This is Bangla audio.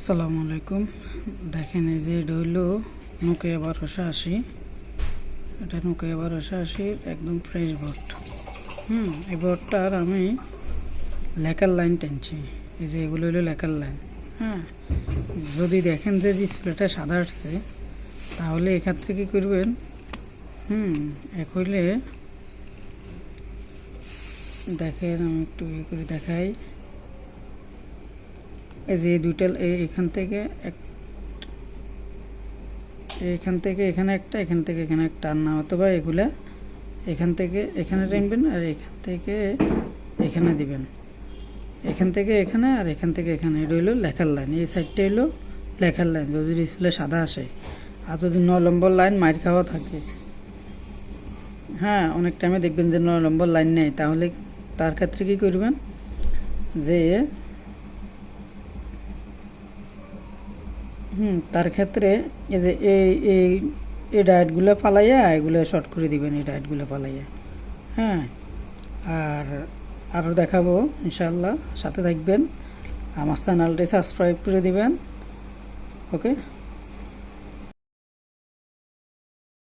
আসসালামু আলাইকুম। দেখেন এই যে এটা হইলো নোকিয়া 1280। এটা নোকিয়া 1280 একদম ফ্রেশ বোর্ড। এই বোর্ডটার আমি লেখার লাইন টেনছি। এই যে এগুলো হলো লেখার লাইন। যদি দেখেন যে ডিসপ্লেটা সাদা আসছে, তাহলে এক্ষেত্রে কী করবেন, এক হইলে দেখেন আমি একটু করে দেখাই। এই যে দুইটা এখান থেকে এখানে একটা, এখান থেকে এখানে একটা, আর না অথবা এগুলা এখান থেকে এখানে টানবেন আর এখান থেকে এখানে দিবেন, এখান থেকে এখানে আর এখান থেকে এখানে। এটা হইলো লেখার লাইন, এই সাইডটা হইলো লেখার লাইন যদি ডিসপ্লে সাদা আসে। আর যদি 9 নম্বর লাইন মাইর খাওয়া থাকে, অনেক টাইমে দেখবেন যে 9 নম্বর লাইন নেই, তাহলে তার ক্ষেত্রে কী করবেন যে তার ক্ষেত্রে এই যে এই ডায়েটগুলো পালাইয়া এগুলো শর্ট করে দিবেন, এই ডায়েটগুলো পালাইয়া। আর আরও দেখাবো ইনশাল্লাহ, সাথে থাকবেন। আমার চ্যানেলটি সাবস্ক্রাইব করে দিবেন। ওকে।